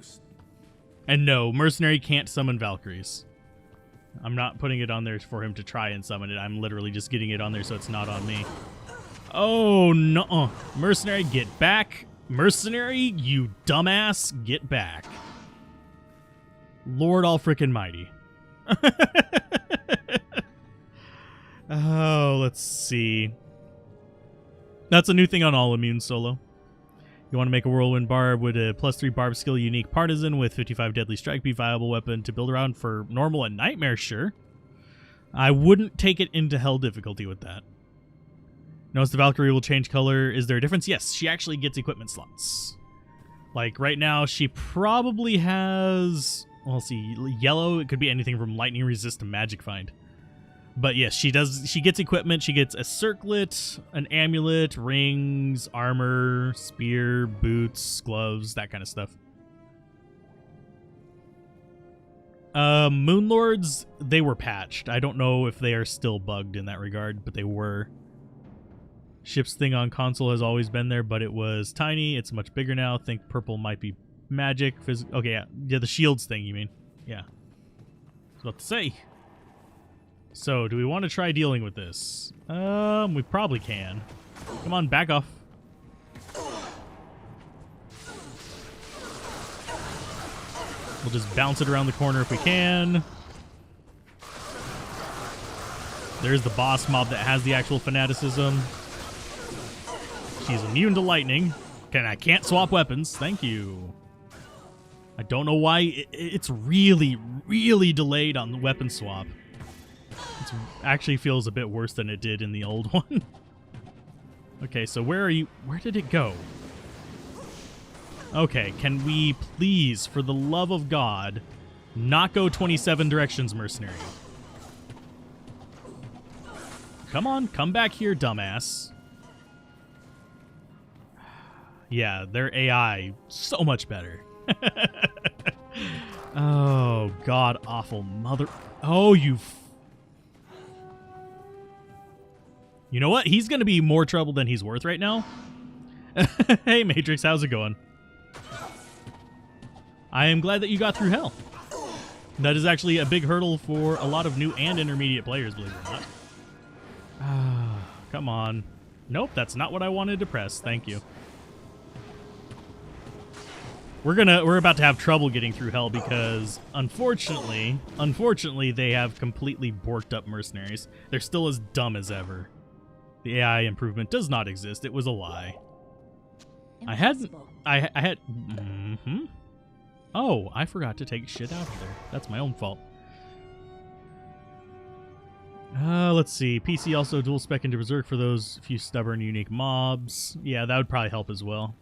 loose. And no, Mercenary can't summon Valkyries. I'm not putting it on there for him to try and summon it. I'm literally just getting it on there so it's not on me. Oh, no. Mercenary, get back. Mercenary, you dumbass, get back. Lord all frickin' mighty. Oh, let's see. That's a new thing on All Immune solo. You want to make a Whirlwind Barb with a +3 Barb skill unique Partisan with 55 Deadly Strike be viable weapon to build around for normal and nightmare? Sure. I wouldn't take it into hell difficulty with that. Notice the Valkyrie will change color. Is there a difference? Yes, she actually gets equipment slots. Like right now, she probably has, well, let's see, yellow. It could be anything from lightning resist to magic find. But yes, she does. She gets equipment. She gets a circlet, an amulet, rings, armor, spear, boots, gloves, that kind of stuff. Moonlords, they were patched. I don't know if they are still bugged in that regard, but they were. Ship's thing on console has always been there, but it was tiny. It's much bigger now. Think purple might be magic. Okay, yeah, the shields thing, you mean? Yeah. I was about to say. So, do we want to try dealing with this? We probably can. Come on, back off. We'll just bounce it around the corner if we can. There's the boss mob that has the actual fanaticism. She's immune to lightning. I can't swap weapons. Thank you. I don't know why it's really, really delayed on the weapon swap. It actually feels a bit worse than it did in the old one. Okay, so where are you? Where did it go? Okay, can we please, for the love of God, not go 27 directions, Mercenary? Come on, come back here, dumbass. Yeah, their AI, so much better. Oh, god awful mother... Oh, you... You know what? He's going to be more trouble than he's worth right now. Hey, Matrix, how's it going? I am glad that you got through hell. That is actually a big hurdle for a lot of new and intermediate players, believe it or not. Come on. Nope, that's not what I wanted to press. Thank you. We're about to have trouble getting through hell because unfortunately, they have completely borked up mercenaries. They're still as dumb as ever. The AI improvement does not exist. It was a lie. I had. Oh, I forgot to take shit out of there. That's my own fault. Let's see. PC also dual spec into Berserk for those few stubborn unique mobs. Yeah, that would probably help as well.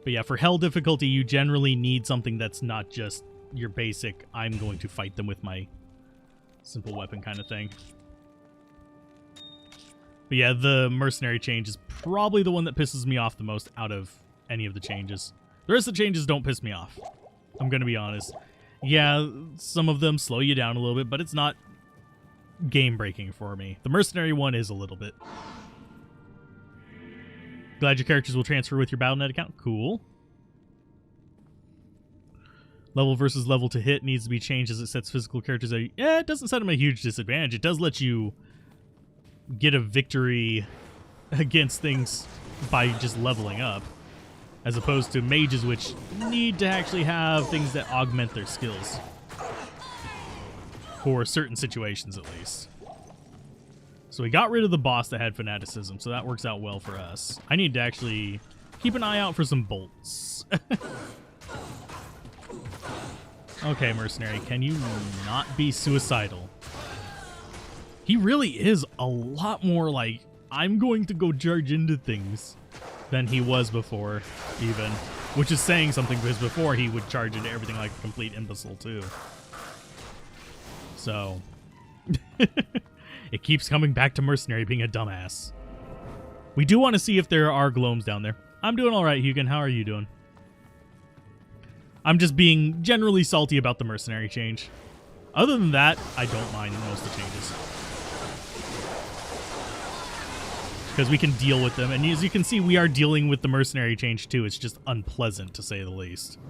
But yeah, for hell difficulty, you generally need something that's not just your basic, I'm going to fight them with my simple weapon kind of thing. But yeah, the mercenary change is probably the one that pisses me off the most out of any of the changes. The rest of the changes don't piss me off. I'm going to be honest. Yeah, some of them slow you down a little bit, but it's not game-breaking for me. The mercenary one is a little bit. Glad your characters will transfer with your Battle.net account. Cool. Level versus level to hit needs to be changed as it sets physical characters at... Yeah, it doesn't set them a huge disadvantage. It does let you get a victory against things by just leveling up, as opposed to mages, which need to actually have things that augment their skills. For certain situations, at least. So we got rid of the boss that had fanaticism, so that works out well for us. I need to actually keep an eye out for some bolts. Okay, Mercenary, can you not be suicidal? He really is a lot more like, I'm going to go charge into things than he was before, even. Which is saying something, because before he would charge into everything like a complete imbecile, too. So... It keeps coming back to Mercenary being a dumbass. We do want to see if there are glomes down there. I'm doing all right, Hugin. How are you doing? I'm just being generally salty about the Mercenary change. Other than that, I don't mind most of the changes. because we can deal with them. And as you can see, we are dealing with the mercenary change too. It's just unpleasant, to say the least.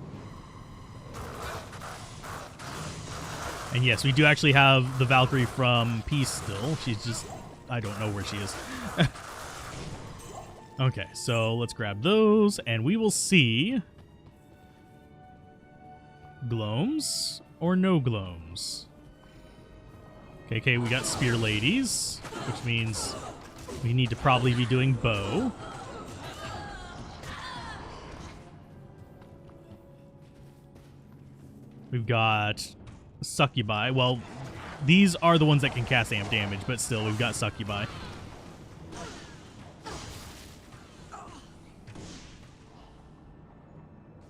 And yes, we do actually have the Valkyrie from Peace still. She's just... I don't know where she is. Okay, so let's grab those, and we will see... Gloams or no gloams? Okay, we got Spear Ladies, which means we need to probably be doing bow. We've got Succubi. Well, these are the ones that can cast amp damage, but still, we've got Succubi.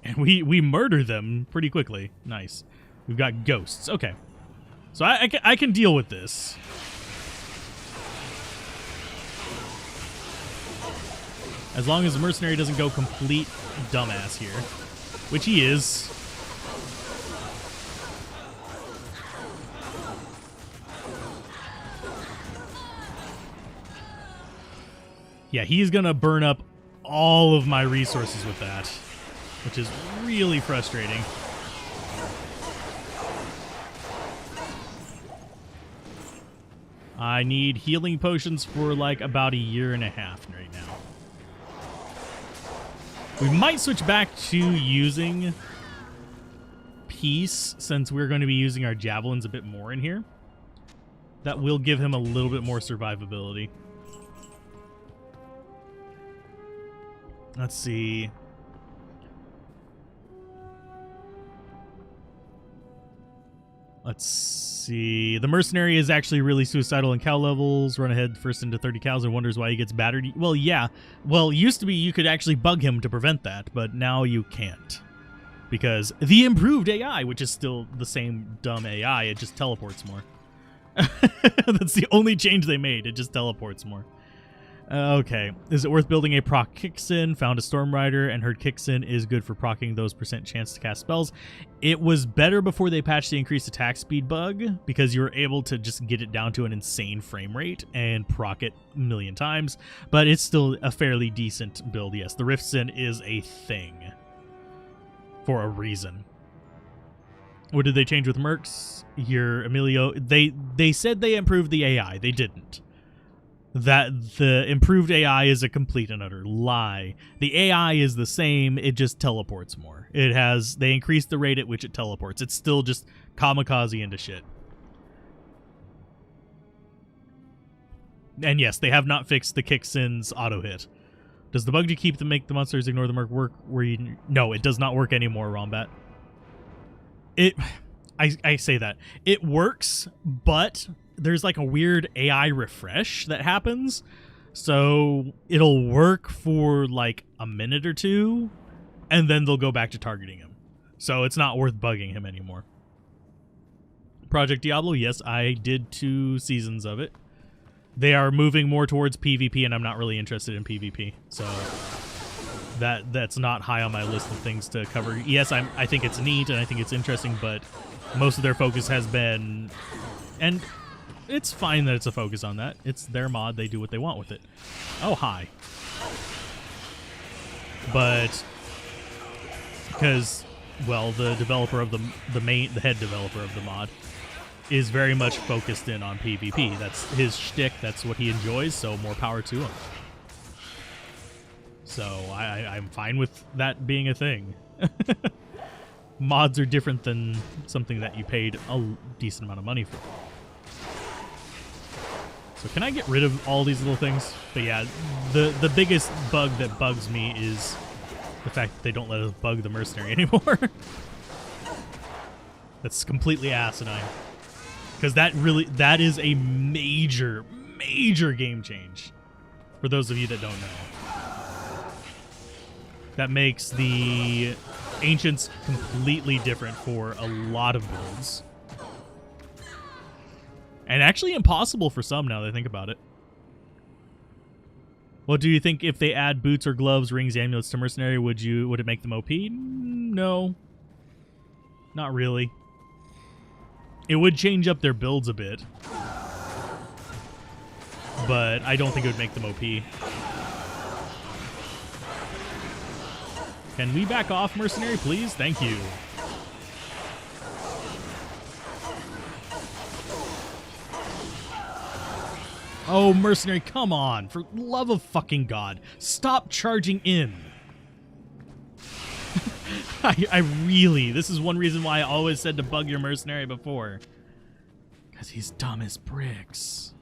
And we murder them pretty quickly. Nice. We've got Ghosts. Okay. So I can deal with this. As long as the Mercenary doesn't go complete dumbass here. Which he is. Yeah, he's gonna burn up all of my resources with that. Which is really frustrating. I need healing potions for like about a year and a half right now. We might switch back to using Peace since we're going to be using our javelins a bit more in here. That will give him a little bit more survivability. Let's see. Let's see. The Mercenary is actually really suicidal in cow levels. Run ahead first into 30 cows and wonders why he gets battered. Well, yeah. Well, it used to be you could actually bug him to prevent that, but now you can't. Because the improved AI, which is still the same dumb AI, it just teleports more. That's the only change they made. It just teleports more. Okay. Is it worth building a proc Kicksin? Found a Storm Rider and heard Kicksin is good for procking those % chance to cast spells. It was better before they patched the increased attack speed bug because you were able to just get it down to an insane frame rate and proc it a million times. But it's still a fairly decent build. Yes, the Riftsin is a thing for a reason. What did they change with Mercs? Here, Emilio. They said they improved the AI. They didn't. That the improved AI is a complete and utter lie. The AI is the same, it just teleports more. They increased the rate at which it teleports. It's still just kamikaze into shit. And yes, they have not fixed the Kicksin's auto hit. Does the bug to keep make the monsters ignore the merc work where you... No, it does not work anymore, Rombat. I say that. It works, but... there's like a weird AI refresh that happens. So it'll work for like a minute or two, and then they'll go back to targeting him. So it's not worth bugging him anymore. Project Diablo, yes, I did 2 seasons of it. They are moving more towards PvP, and I'm not really interested in PvP. So that's not high on my list of things to cover. Yes, I think it's neat, and I think it's interesting, but most of their focus has been... and it's fine that it's a focus on that. It's their mod. They do what they want with it. Oh, hi. But because, well, the developer of the head developer of the mod is very much focused in on PvP. That's his shtick. That's what he enjoys. So more power to him. So I'm fine with that being a thing. Mods are different than something that you paid a decent amount of money for. So can I get rid of all these little things? But yeah, the biggest bug that bugs me is the fact that they don't let us bug the Mercenary anymore. That's completely asinine. Because that is a major game change. For those of you that don't know. That makes the Ancients completely different for a lot of builds. And actually impossible for some now that I think about it. What do you think if they add boots or gloves, rings, amulets to Mercenary? Would it make them OP? No. Not really. It would change up their builds a bit. But I don't think it would make them OP. Can we back off, Mercenary, please? Thank you. Oh, Mercenary, come on. For love of fucking God. Stop charging in. I really... This is one reason why I always said to bug your Mercenary before. Because he's dumb as bricks.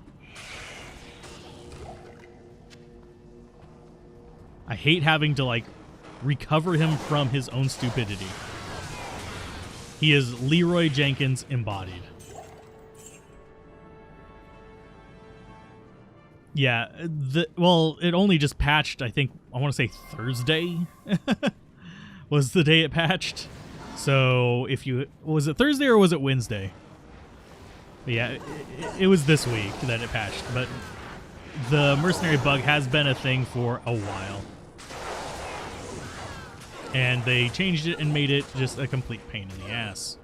I hate having to, like, recover him from his own stupidity. He is Leroy Jenkins embodied. Yeah, well, it only just patched, I think, I want to say Thursday was the day it patched. So if you, was it Thursday or was it Wednesday? But yeah, it was this week that it patched, but the Mercenary bug has been a thing for a while. And they changed it and made it just a complete pain in the ass.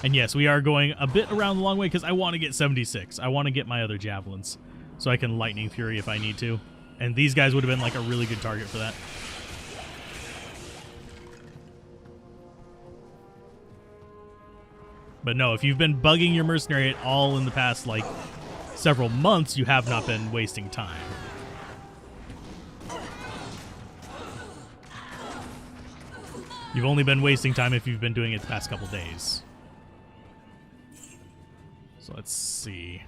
And yes, we are going a bit around the long way because I want to get 76. I want to get my other javelins so I can Lightning Fury if I need to. And these guys would have been like a really good target for that. But no, if you've been bugging your Mercenary at all in the past, like, several months, you have not been wasting time. You've only been wasting time if you've been doing it the past couple days. So let's see.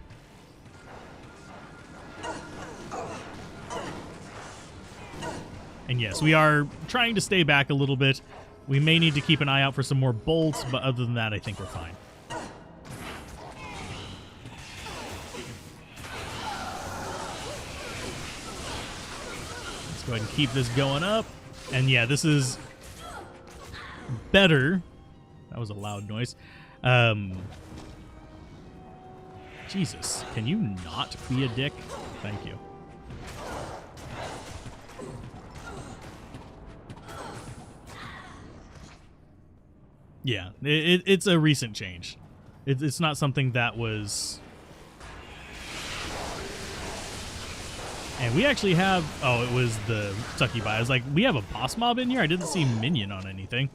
And yes, we are trying to stay back a little bit. We may need to keep an eye out for some more bolts, but other than that, I think we're fine. Let's go ahead and keep this going up. And yeah, this is better. That was a loud noise. Jesus, can you not be a dick? Thank you. Yeah, it's a recent change. It's not something that was... And we actually have... Oh, it was the Succubi. I was like, we have a boss mob in here? I didn't see minion on anything.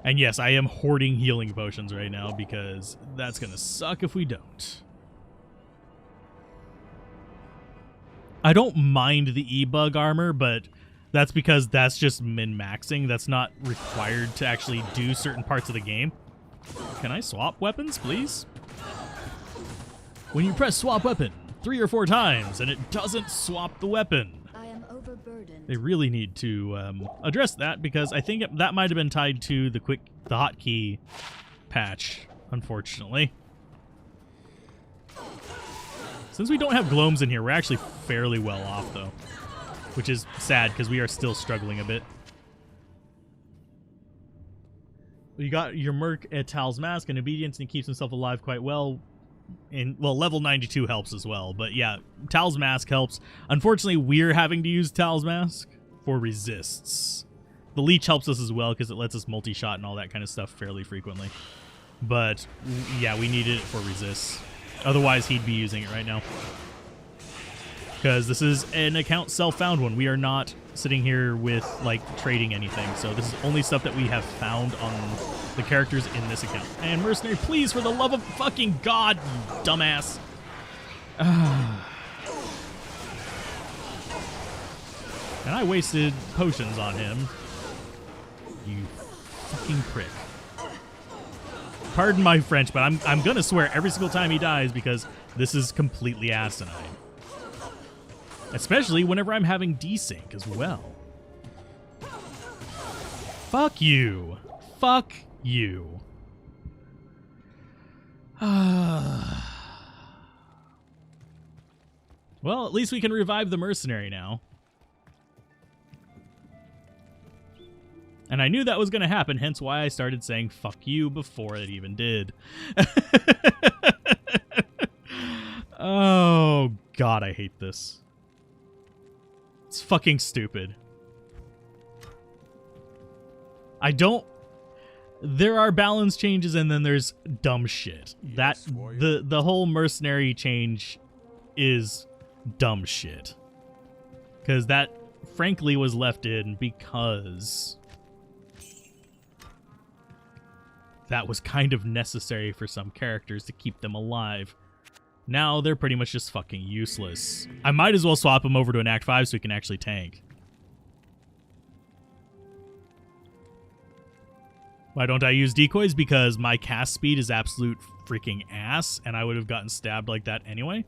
And yes, I am hoarding healing potions right now because that's going to suck if we don't. I don't mind the E-Bug armor, but that's because that's just min-maxing. That's not required to actually do certain parts of the game. Can I swap weapons, please? When you press swap weapon 3 or 4 times and it doesn't swap the weapon. They really need to address that because I think that might have been tied to the hotkey patch, unfortunately. Since we don't have Gloams in here, we're actually fairly well off, though, which is sad because we are still struggling a bit. You got your Merc at Tal's Mask and Obedience, and he keeps himself alive quite well. And well, level 92 helps as well, but yeah, Tal's Mask helps. Unfortunately, we're having to use Tal's Mask for resists. The Leech helps us as well because it lets us multi-shot and all that kind of stuff fairly frequently. But yeah, we needed it for resists. Otherwise, he'd be using it right now. Because this is an account self-found one. We are not sitting here with, like, trading anything. So this is only stuff that we have found on the characters in this account. And Mercenary, please, for the love of fucking God, you dumbass. And I wasted potions on him. You fucking prick. Pardon my French, but I'm gonna swear every single time he dies because this is completely asinine. Especially whenever I'm having desync as well. Fuck you. Fuck you. Well, at least we can revive the Mercenary now. And I knew that was going to happen, hence why I started saying fuck you before it even did. Oh, God, I hate this. It's fucking stupid. I don't... There are balance changes and then there's dumb shit. That the whole Mercenary change is dumb shit. Because that, frankly, was left in because that was kind of necessary for some characters to keep them alive. Now they're pretty much just fucking useless. I might as well swap him over to an Act 5 so he can actually tank. Why don't I use decoys? Because my cast speed is absolute freaking ass, and I would have gotten stabbed like that anyway.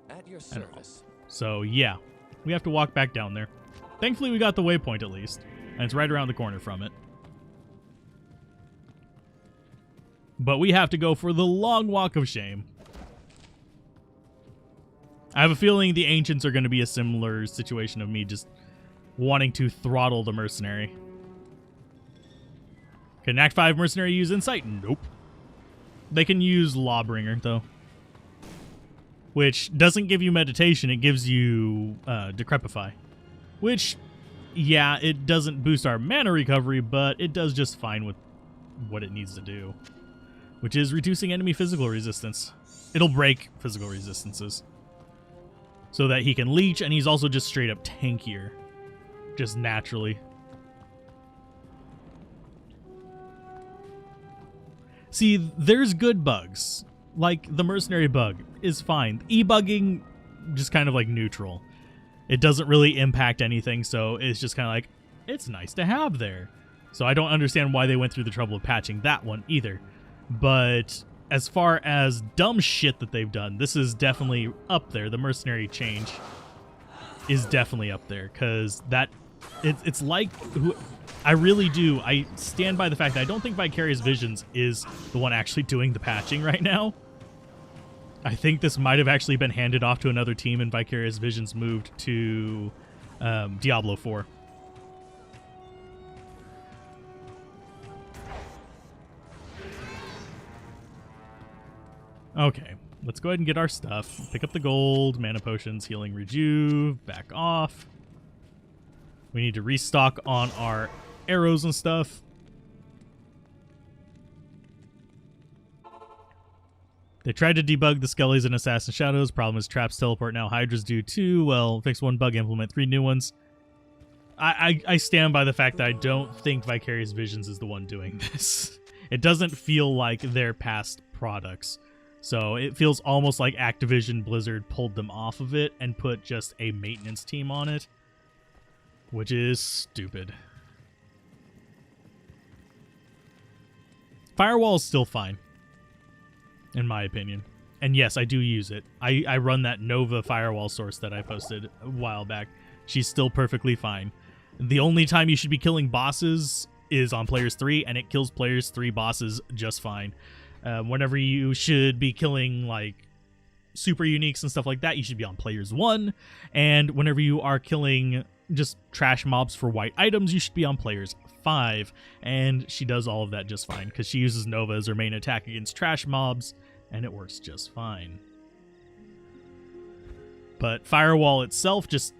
At your service. So yeah, we have to walk back down there. Thankfully we got the waypoint at least, and it's right around the corner from it. But we have to go for the long walk of shame. I have a feeling the Ancients are going to be a similar situation of me just wanting to throttle the Mercenary. Can Act 5 Mercenary use Insight? Nope. They can use Lawbringer, though. Which doesn't give you Meditation, it gives you Decrepify. Which, yeah, it doesn't boost our mana recovery, but it does just fine with what it needs to do. Which is reducing enemy physical resistance. It'll break physical resistances. So that he can leech, and he's also just straight up tankier. Just naturally. See, there's good bugs. Like, the Mercenary bug is fine. E-bugging, just kind of like neutral. It doesn't really impact anything, so it's just kind of like, it's nice to have there. So I don't understand why they went through the trouble of patching that one either. But as far as dumb shit that they've done, this is definitely up there. The Mercenary change is definitely up there, because that it's like, I really do. I stand by the fact that I don't think Vicarious Visions is the one actually doing the patching right now. I think this might have actually been handed off to another team, and Vicarious Visions moved to Diablo 4. Okay, let's go ahead and get our stuff. Pick up the gold, mana potions, healing rejuve, back off. We need to restock on our arrows and stuff. They tried to debug the Skellies in Assassin Shadows. Problem is traps teleport now. Hydras do too. Well, fix one bug, implement 3 new ones. I stand by the fact that I don't think Vicarious Visions is the one doing this. It doesn't feel like they're past products. So it feels almost like Activision Blizzard pulled them off of it and put just a maintenance team on it, which is stupid. Firewall is still fine, in my opinion. And yes, I do use it. I run that Nova firewall source that I posted a while back. She's still perfectly fine. The only time you should be killing bosses is on Players 3, and it kills Players 3 bosses just fine. Whenever you should be killing, like, super uniques and stuff like that, you should be on Players 1. And whenever you are killing just trash mobs for white items, you should be on Players 5. And she does all of that just fine, because she uses Nova as her main attack against trash mobs, and it works just fine. But Firewall itself just...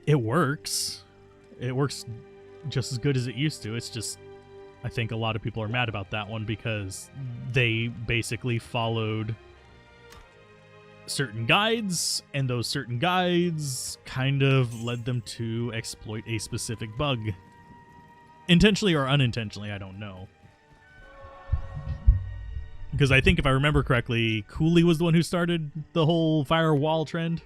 it works. It works just as good as it used to. It's just... I think a lot of people are mad about that one because they basically followed certain guides, and those certain guides kind of led them to exploit a specific bug. Intentionally or unintentionally, I don't know. Because I think if I remember correctly, Cooley was the one who started the whole firewall trend.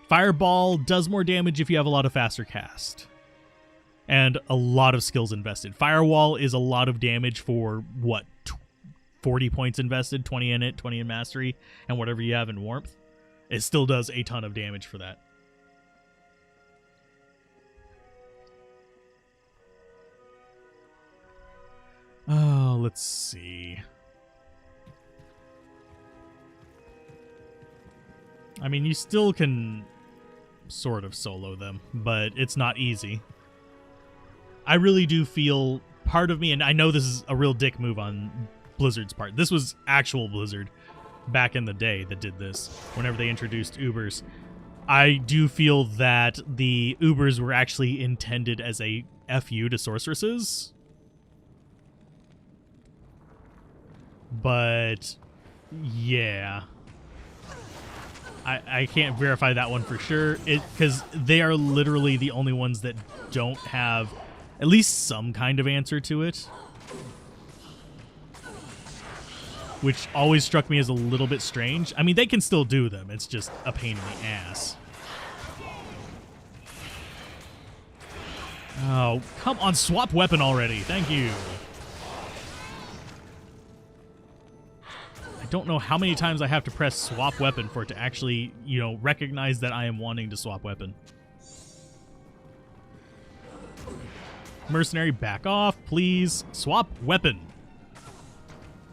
Fireball does more damage if you have a lot of faster cast. And a lot of skills invested. Firewall is a lot of damage for, what, 40 points invested, 20 in it, 20 in mastery, and whatever you have in warmth. It still does a ton of damage for that. Oh, let's see. I mean, you still can sort of solo them, but it's not easy. I really do feel, part of me, and I know this is a real dick move on Blizzard's part. This was actual Blizzard back in the day that did this, whenever they introduced Ubers. I do feel that the Ubers were actually intended as a FU to sorceresses. But Yeah. I can't verify that one for sure, because they are literally the only ones that don't have at least some kind of answer to it, which always struck me as a little bit strange. I mean, they can still do them. It's just a pain in the ass. Oh, come on, swap weapon already. Thank you. I don't know how many times I have to press swap weapon for it to actually, you know, recognize that I am wanting to swap weapon. Mercenary, back off, please. Swap weapon.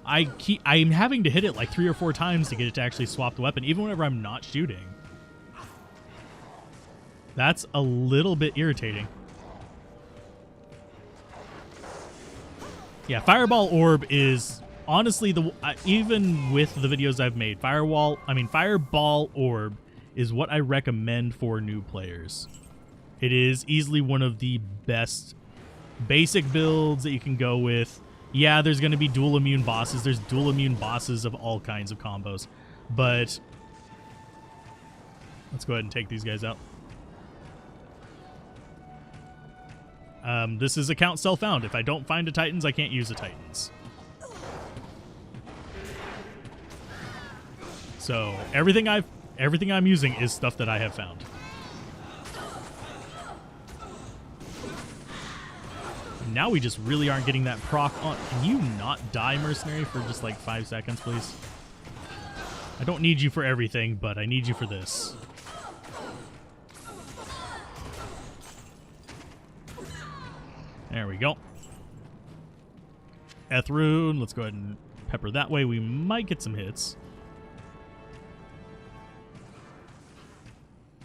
I'm having to hit it like 3 or 4 times to get it to actually swap the weapon, even whenever I'm not shooting. That's a little bit irritating. Yeah, Fireball Orb is honestly the even with the videos I've made, Fireball Orb is what I recommend for new players. It is easily one of the best basic builds that you can go with. Yeah, there's going to be dual immune bosses. There's dual immune bosses of all kinds of combos. But let's go ahead and take these guys out. This is account self-found. If I don't find a Titans, I can't use the Titans. So everything I'm using is stuff that I have found. Now we just really aren't getting that proc on. Can you not die, Mercenary, for just like 5 seconds, please? I don't need you for everything, but I need you for this. There we go. Ethrune, let's go ahead and pepper that way. We might get some hits.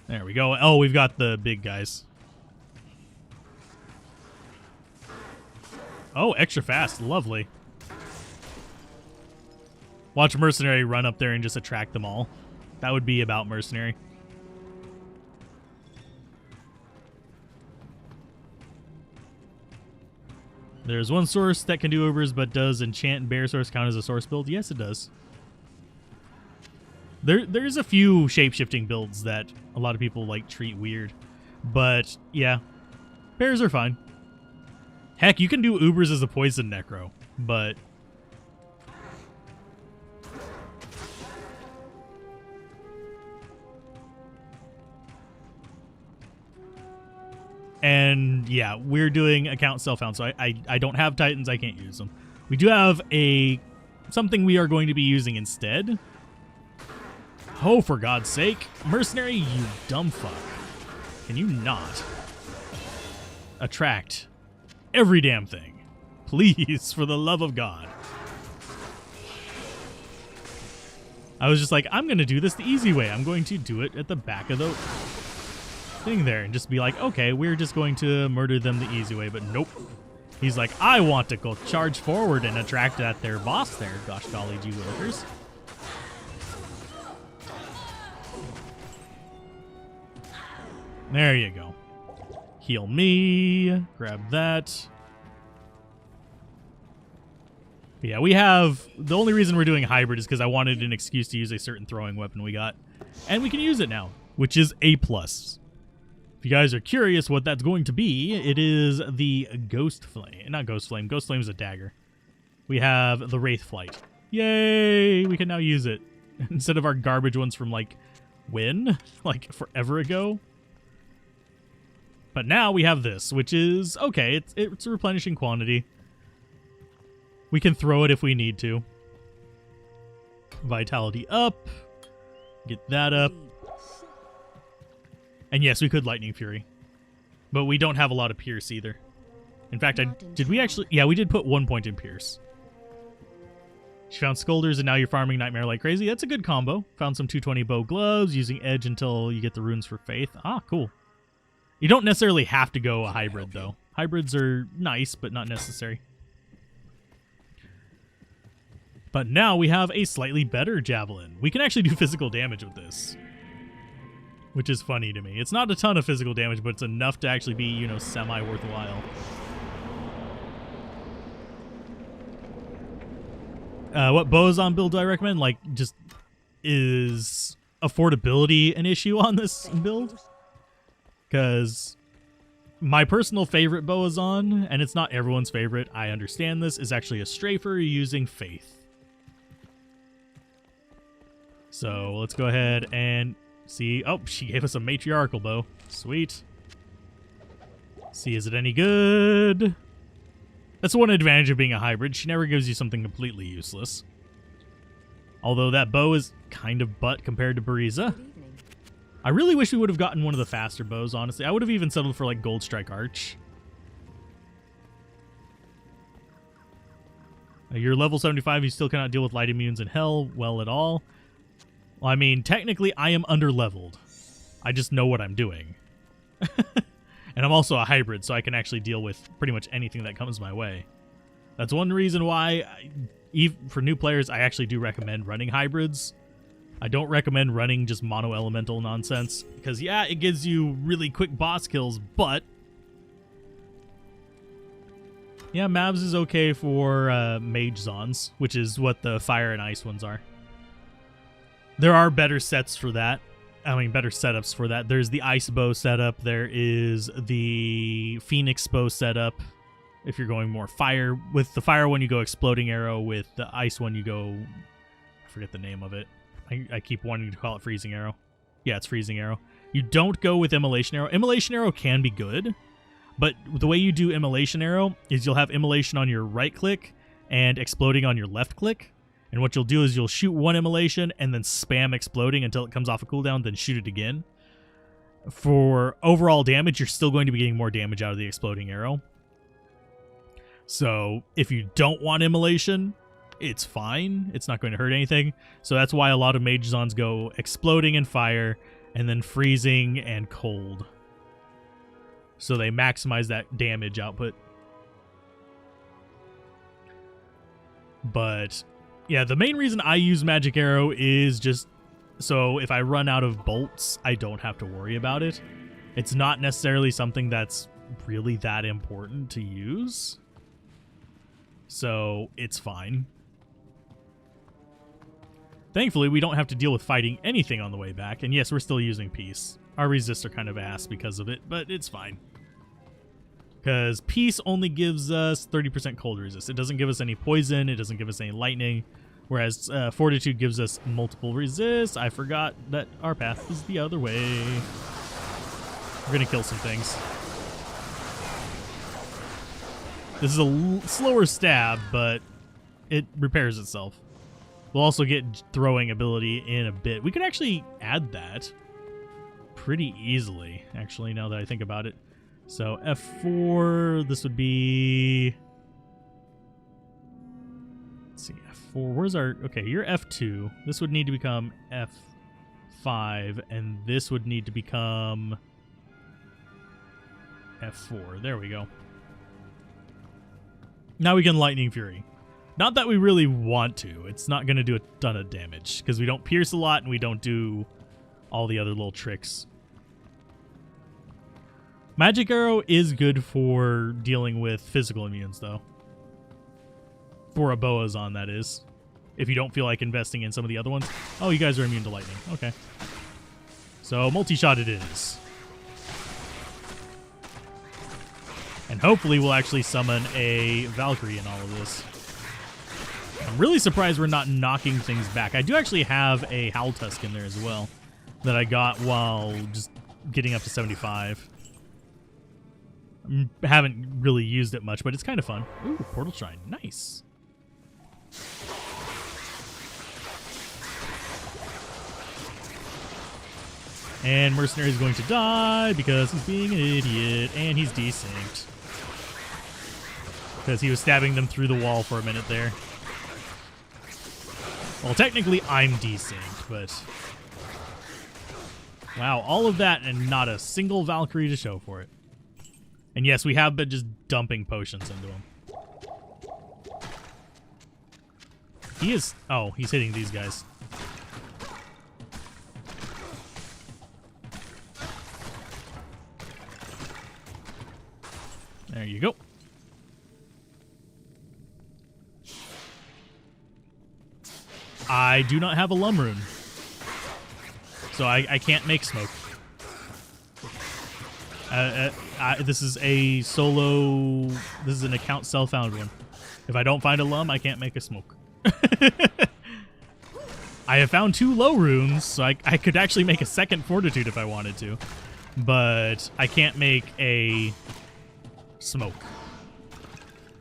There we go. Oh, we've got the big guys. Oh, extra fast. Lovely. Watch Mercenary run up there and just attract them all. That would be about Mercenary. There's one source that can do Ubers, but does Enchant and Bear Source count as a source build? Yes, it does. There's a few shape-shifting builds that a lot of people like treat weird. But, yeah. Bears are fine. Heck, you can do Ubers as a poison necro, but... And yeah, we're doing account self-found, so I don't have Titans, I can't use them. We do have something we are going to be using instead. Oh, for God's sake. Mercenary, you dumb fuck. Can you not attract every damn thing? Please, for the love of God. I was just like, I'm going to do this the easy way. I'm going to do it at the back of the thing there and just be like, okay, we're just going to murder them the easy way, but nope. He's like, I want to go charge forward and attract at their boss there. Gosh golly gee willikers. There you go. Heal me. Grab that. Yeah, we have... The only reason we're doing hybrid is because I wanted an excuse to use a certain throwing weapon we got. And we can use it now, which is A+. If you guys are curious what that's going to be, it is the Ghost Flame. Not Ghost Flame. Ghost Flame is a dagger. We have the Wraith Flight. Yay! We can now use it. Instead of our garbage ones from, like, when? Like, forever ago. But now we have this, which is... Okay, it's a replenishing quantity. We can throw it if we need to. Vitality up. Get that up. And yes, we could Lightning Fury. But we don't have a lot of Pierce either. In fact, did we actually... Yeah, we did put 1 point in Pierce. She found Scolders and now you're farming Nightmare like crazy. That's a good combo. Found some 220 bow gloves, using Edge until you get the runes for Faith. Ah, cool. You don't necessarily have to go a hybrid, though. Hybrids are nice, but not necessary. But now we have a slightly better Javelin. We can actually do physical damage with this, which is funny to me. It's not a ton of physical damage, but it's enough to actually be, you know, semi-worthwhile. What Boazon build do I recommend? Like, just is affordability an issue on this build? Because my personal favorite Boazon, and it's not everyone's favorite, I understand this, is actually a Strafer using Faith. So let's go ahead and see. Oh, she gave us a matriarchal bow. Sweet. See, is it any good? That's the one advantage of being a hybrid. She never gives you something completely useless. Although that bow is kind of butt compared to Bariza. I really wish we would have gotten one of the faster bows, honestly. I would have even settled for like Gold Strike Arch. You're level 75, you still cannot deal with light immunes in hell well at all. Well, I mean, technically I am under-leveled. I just know what I'm doing. And I'm also a hybrid, so I can actually deal with pretty much anything that comes my way. That's one reason why, for new players, I actually do recommend running hybrids. I don't recommend running just mono-elemental nonsense, because yeah, it gives you really quick boss kills, but yeah, Mavs is okay for mage Zons, which is what the fire and ice ones are. There are better sets for that. I mean, better setups for that. There's the ice bow setup. There is the phoenix bow setup. If you're going more fire, with the fire one, you go exploding arrow. With the ice one, you go, I forget the name of it. I keep wanting to call it freezing arrow. Yeah, it's freezing arrow. You don't go with immolation arrow. Immolation arrow can be good, but the way you do immolation arrow is you'll have immolation on your right click and exploding on your left click. And what you'll do is you'll shoot one immolation and then spam exploding until it comes off a cooldown, then shoot it again. For overall damage, you're still going to be getting more damage out of the exploding arrow. So if you don't want immolation, it's fine. It's not going to hurt anything. So that's why a lot of mage Zons go exploding and fire, and then freezing and cold. So they maximize that damage output. But yeah, the main reason I use Magic Arrow is just so if I run out of bolts, I don't have to worry about it. It's not necessarily something that's really that important to use. So it's fine. Thankfully, we don't have to deal with fighting anything on the way back. And yes, we're still using Peace. Our resists are kind of ass because of it, but it's fine. Because Peace only gives us 30% cold resist. It doesn't give us any poison. It doesn't give us any lightning. Whereas Fortitude gives us multiple resists. I forgot that our path is the other way. We're going to kill some things. This is a slower stab, but it repairs itself. We'll also get throwing ability in a bit. We could actually add that pretty easily, actually, now that I think about it. So F4, this would be... Let's see, F4, where's our... Okay, you're F2. This would need to become F5, and this would need to become F4. There we go. Now we can Lightning Fury. Not that we really want to. It's not going to do a ton of damage, because we don't pierce a lot, and we don't do all the other little tricks. Magic Arrow is good for dealing with physical immunes, though. For a Boazon, that is. If you don't feel like investing in some of the other ones. Oh, you guys are immune to lightning. Okay. So, multi-shot it is. And hopefully we'll actually summon a Valkyrie in all of this. I'm really surprised we're not knocking things back. I do actually have a Howl Tusk in there as well that I got while just getting up to 75. Haven't really used it much, but it's kind of fun. Ooh, Portal Shrine. Nice. And Mercenary is going to die because he's being an idiot, and he's desynced. Because he was stabbing them through the wall for a minute there. Well, technically I'm desynced, but... Wow, all of that and not a single Valkyrie to show for it. And yes, we have been just dumping potions into him. He is... Oh, he's hitting these guys. There you go. I do not have a lum rune. So I can't make smoke. This is a solo... This is an account self-found one. If I don't find a lum, I can't make a smoke. I have found 2 low runes, so I could actually make a second fortitude if I wanted to. But I can't make a smoke.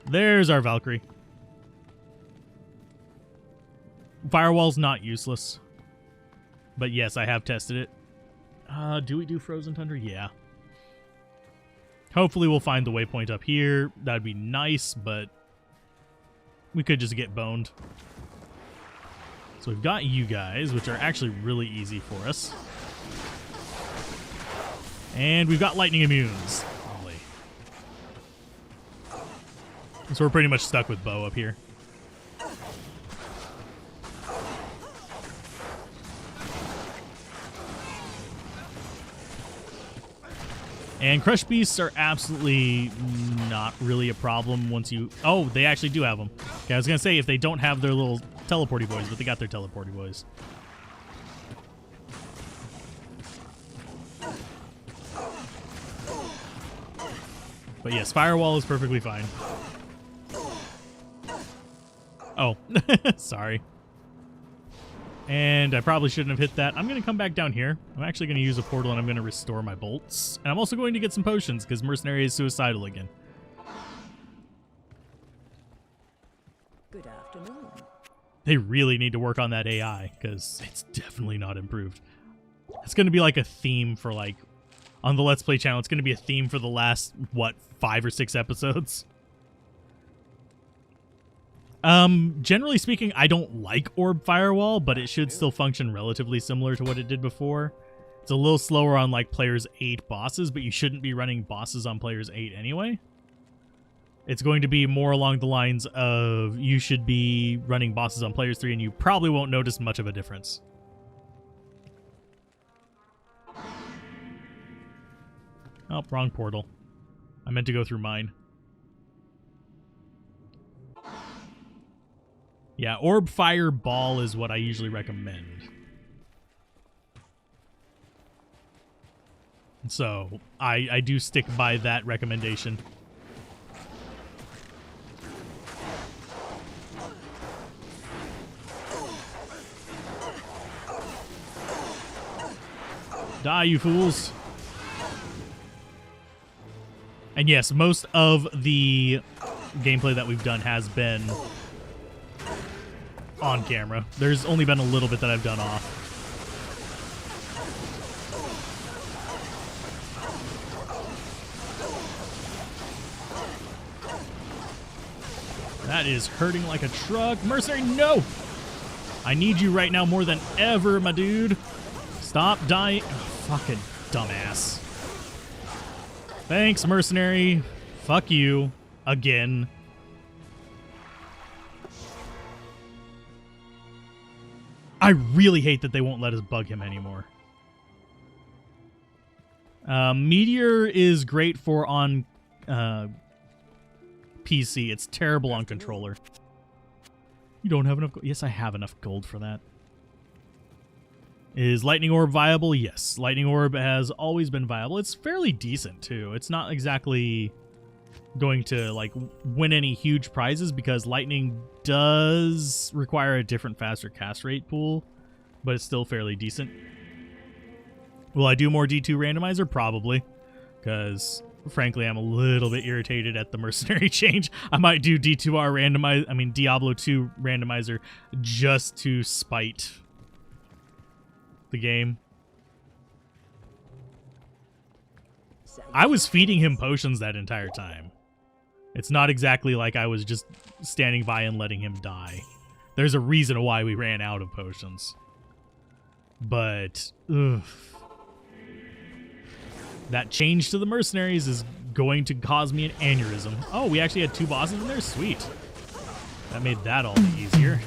There's our Valkyrie. Firewall's not useless. But yes, I have tested it. Do we do Frozen Tundra? Yeah. Hopefully we'll find the waypoint up here. That'd be nice, but we could just get boned. So we've got you guys, which are actually really easy for us. And we've got lightning immunes. Lovely. So we're pretty much stuck with bow up here. And Crush Beasts are absolutely not really a problem once you... Oh, they actually do have them. Okay, I was going to say if they don't have their little teleporty boys, but they got their teleporty boys. But yes, Firewall is perfectly fine. Oh, sorry. And I probably shouldn't have hit that. I'm going to come back down here. I'm actually going to use a portal and I'm going to restore my bolts. And I'm also going to get some potions because Mercenary is suicidal again. Good afternoon. They really need to work on that AI because it's definitely not improved. It's going to be like a theme for like, on the Let's Play channel, it's going to be a theme for the last, what, 5 or 6 episodes? Generally speaking, I don't like Orb Firewall, but it should still function relatively similar to what it did before. It's a little slower on like players 8 bosses, but you shouldn't be running bosses on players 8 anyway. It's going to be more along the lines of you should be running bosses on players 3 and you probably won't notice much of a difference. Oh, wrong portal. I meant to go through mine. Yeah, Orb Fire Ball is what I usually recommend. So, I do stick by that recommendation. Die, you fools. And yes, most of the gameplay that we've done has been on camera. There's only been a little bit that I've done off. That is hurting like a truck. Mercenary, no! I need you right now more than ever, my dude. Stop dying. Oh, fucking dumbass. Thanks, Mercenary. Fuck you. Again. I really hate that they won't let us bug him anymore. Meteor is great for on PC. It's terrible on controller. You don't have enough gold. Yes, I have enough gold for that. Is Lightning Orb viable? Yes. Lightning Orb has always been viable. It's fairly decent, too. It's not exactly going to, like, win any huge prizes because Lightning does require a different, faster cast rate pool, but it's still fairly decent. Will I do more D2 randomizer? Probably, because, frankly, I'm a little bit irritated at the Mercenary change. I might do D2R randomizer, Diablo 2 randomizer just to spite the game. I was feeding him potions that entire time. It's not exactly like I was just standing by and letting him die. There's a reason why we ran out of potions. But, ugh. That change to the Mercenaries is going to cause me an aneurysm. Oh, we actually had 2 bosses in there? Sweet. That made that all the easier.